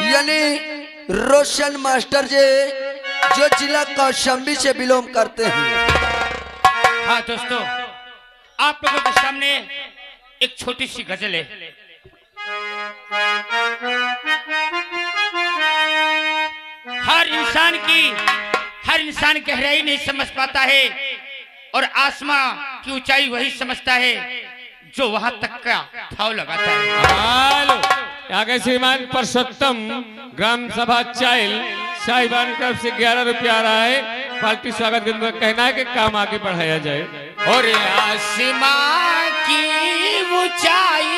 यानी रोशन मास्टर जी जो जिला कौशाम्बी से बिलोंग करते हैं। हाँ दोस्तों, आप लोगों के सामने एक छोटी सी गजल है। हर इंसान गहराई नहीं समझ पाता है और आसमां की ऊंचाई वही समझता है जो वहां तक का भाव लगाता है। आगे श्रीमान परसोत्तम ग्राम सभा चाइल साहिबान की तरफ से 11 रुपया आ रहा है। पार्टी स्वागत के अंदर कहना है कि काम आगे बढ़ाया जाए। और आसमां की ऊंचाई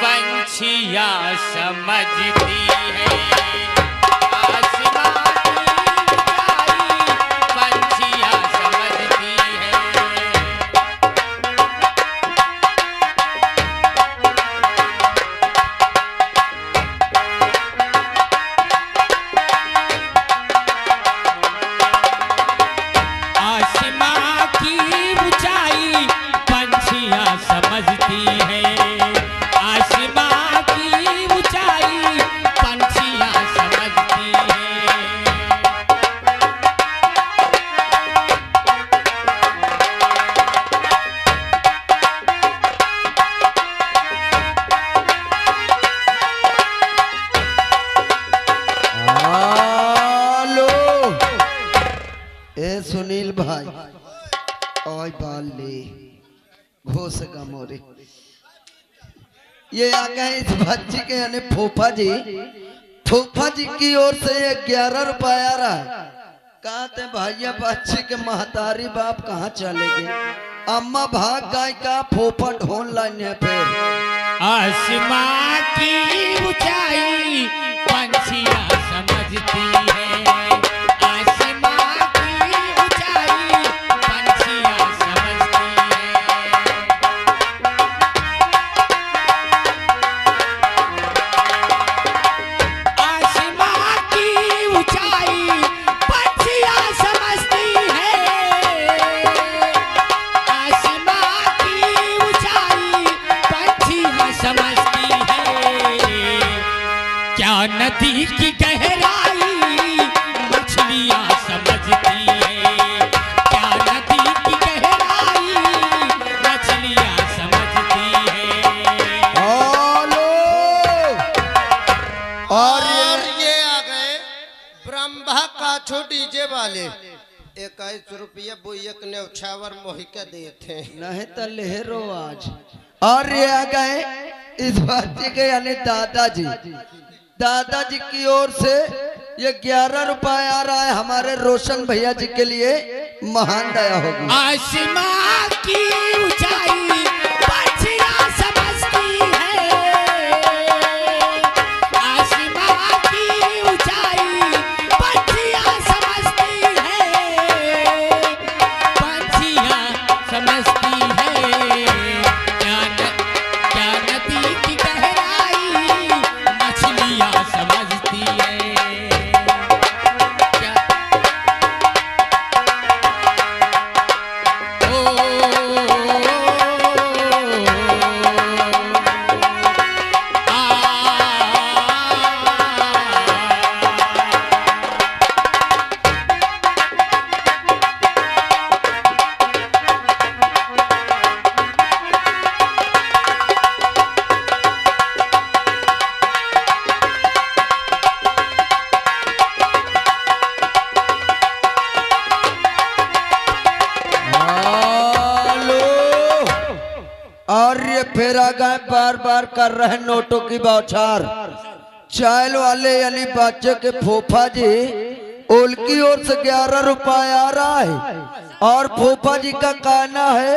पंछियां समझती है। सुनील भाई ओए बाले घोष का मोरे ये आ गए इस बच्ची के यानी फूफा जी की ओर से 11 रुपया आ रहा है। कहते भैया बच्ची के महतारी बाप कहाँ चले गए। अम्मा भाग गई का फूफा ढोल लाइन है। फिर आसमां की ऊंचाई पंछियां समझती है। नदी की गहराई मछलियां समझती है। क्या नदी की गहराई मछलियां समझती है। और ये आ गए ब्रह्मा का छोटी जे वाले 21 रुपया बुयक ने उछावर मोहिका दिए थे। नहीं तो लहरो आज। और ये आ गए इस बच्चे के यानी दादाजी की ओर से ये 11 रुपया आ रहा है। हमारे रोशन भैया जी के लिए महान दया होगी। आसमां की ऊंचाई पंछियां समझती है। आसमां की ऊंचाई पंछियां समझती है। पंछियां समझती है। क्या नदी की गहराई मछलियां समझती है। और ये फिर आ गए बार कर रहे नोटों की बौछार। चाइल वाले यानी बच्चे के फूफा जी उनकी ओर से 11 रुपया आ रहा है। और फूफा जी का कहना है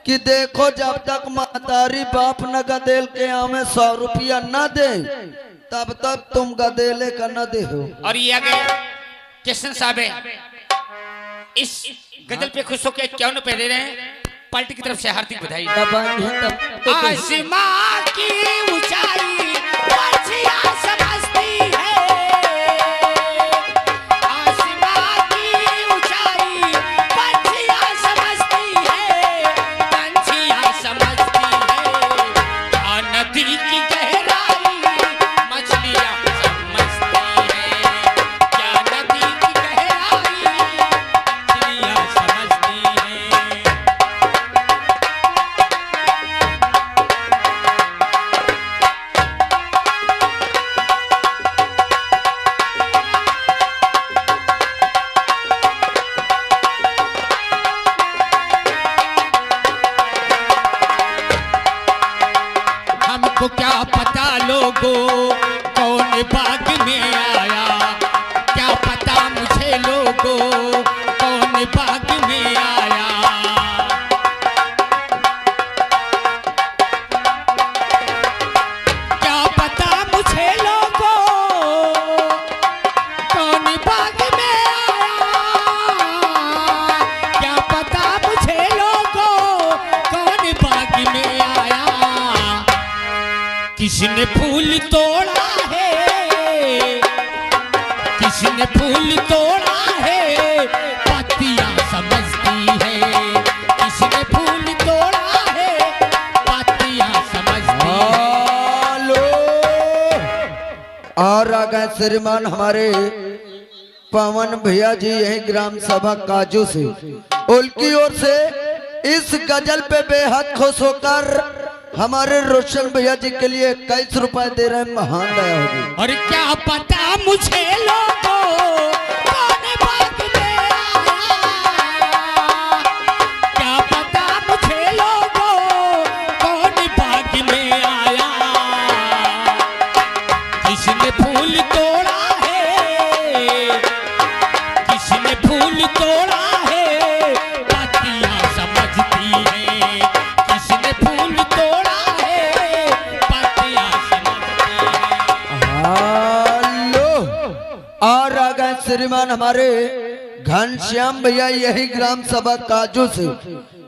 कि देखो जब तक महतारी बाप न गदेल के हमें 100 रुपया न दे तब तक तुम गदेले का न दे हो। और ये आगे किशन साहब है, इस गजल पे खुश होकर 51 रुपए दे रहे हैं। पार्टी की तरफ से हार्दिक बधाई। आसमां की ऊंचाई पंछियां समझती है। आसमां की ऊंचाई पंछियां समझती है। पंछियां समझती है। नदी की गहराई पता लोगों कौन बाग में आया, क्या पता मुझे लोगों कौन बाग में आया। क्या पता मुझे लोगों कौन बाग में आया, क्या पता मुझे लोगों कौन बाग में आया। किसने फूल तोड़ा है, किसने फूल तोड़ा है, पत्तियां समझती है। किसने फूल तोड़ा है, पत्तियां समझती है। लो और आ गए श्रीमान हमारे पवन भैया जी यही ग्राम सभा काजू से, उनकी ओर से इस गजल पे बेहद खुश होकर हमारे रोशन भैया जी के लिए 21 रुपए दे रहे हैं। महान दया होगी। और क्या पता मुझे लोगों कौन बाग में आया, क्या पता मुझे लोगों कौन बाग में आया। किसने फूल तोड़ा है, किसने फूल तोड़ा है, पत्तियां समझती है। किसने फूल तोड़ा है, पत्तियां समझती है। हेलो और आ गए श्रीमान हमारे घनश्याम भैया यही ग्राम सभा काजू से,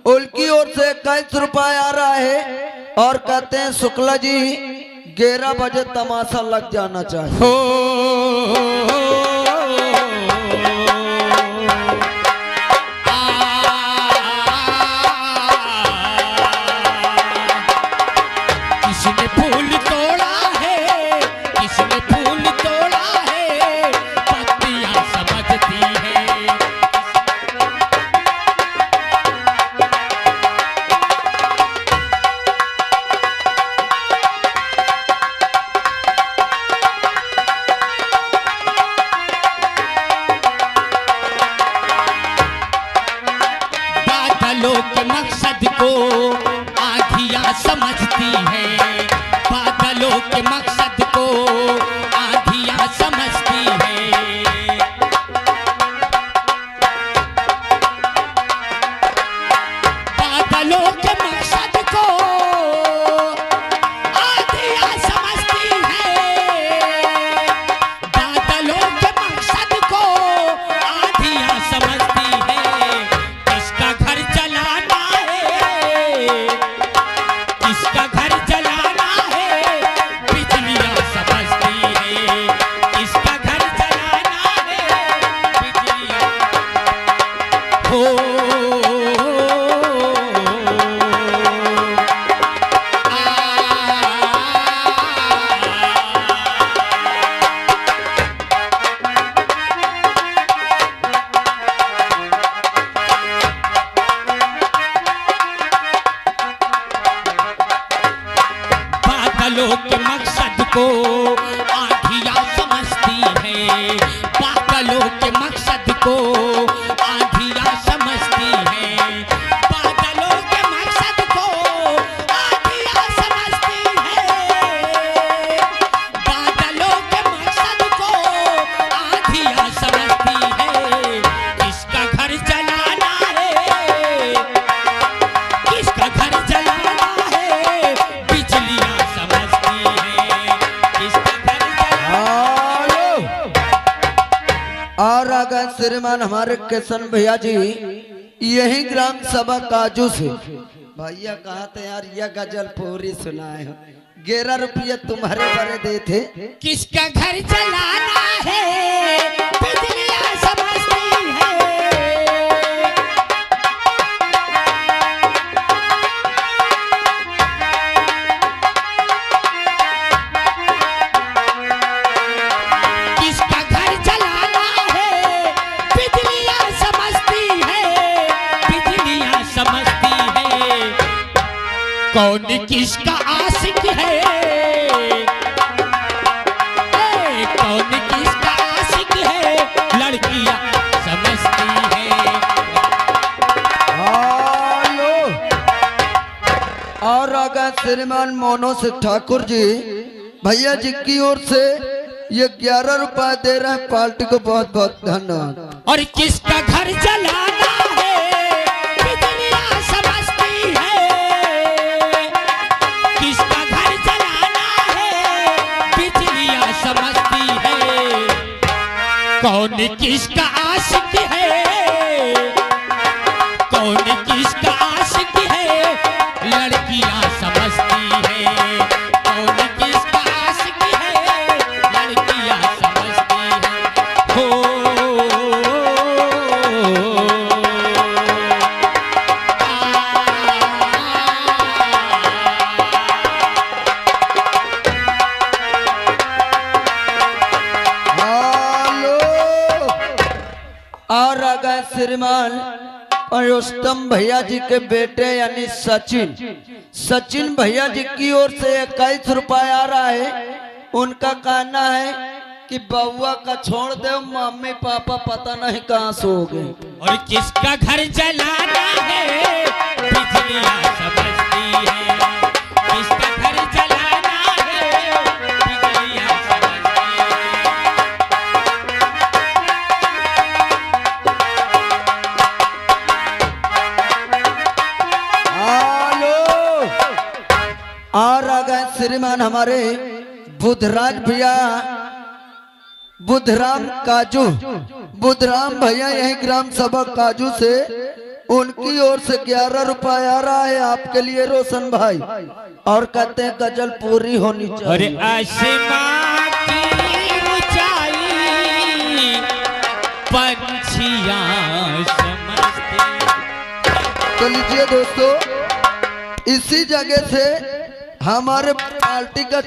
उनकी ओर से 21 रुपए आ रहा है और कहते हैं शुक्ला जी 11 बजे तमाशा लग जाना चाहिए। हो किसने फूल तोड़ा है, किसने फूल तोड़ा है, पत्तियां समझती है। बादलों के मकसद को आँधियाँ समझती है, बादलों के मकसद को आँधियाँ समझती है। बादलों के मकसद को आँधियाँ समझती है, बादलों के मकसद को आँधियाँ समझती है। किसका घर जलाना है, किसका घर जलाना है, बिजलियाँ समझती है। किसका घर जलाना है, बिजलियाँ हो बादलों के मकसद को आँधियाँ समझती है, बादलों के मकसद को आँधियाँ समझती है। बादलों के मकसद को आँधियाँ समझती है, बादलों के मकसद को आँधियाँ समझती है। किसका घर जलाना है, किसका घर जलाना है, बिजलियाँ समझती है। किसका घर जलाना हेलो और आ गए श्रीमान हमारे किशन भैया जी यही ग्राम सभा काजू से। भैया कहा थे यार यह गजल पूरी सुनाए हो, 11 रुपये तुम्हारे बड़े दे थे। किसका घर जलाना है, बिजलियाँ समझती है। किसका घर जलाना है, बिजलियाँ समझती है, बिजलियाँ समझती है। कौन किसका आशिक है, कौन किसका आशिक है, लड़कियां समझती है। हेलो और आ गए श्रीमान मोनो से ठाकुर जी भैया जी की ओर से ये 11 रुपए दे रहे हैं। पार्टी को बहुत बहुत धन्यवाद। और किसका घर जलाना है बिजलियां समझती है, किसका घर जलाना है बिजलियां समझती है, कौन किसका आशिक है, कौन किसका आशिक है लड़कियां समझती है, कौन किसका आशिक है लड़कियां समझती है। हो हेलो। और आ गए श्रीमान पुरुषोत्तम भैया जी के बेटे यानी सचिन। सचिन भैया जी की ओर से 21 रुपए आ रहा है। उनका कहना है कि बउआ का छोड़ दो, मम्मी पापा पता नहीं कहाँ सो गए। और किसका घर जलाना है बिजलियां समझती है, किसका घर जलाना है बिजलियां समझती है। हेलो। और आ गए श्रीमान हमारे बुधराज भैया, बुधराम काजू, बुधराम भैया यही ग्राम सभा काजू से। उनकी ओर से 11 रुपए आ रहा है आपके लिए रोशन भाई। और कहते हैं गजल पूरी होनी और चाहिए। आसमां की ऊंचाई पंछियां समझती। तो लीजिए दोस्तों, इसी जगह से हमारे पार्टी का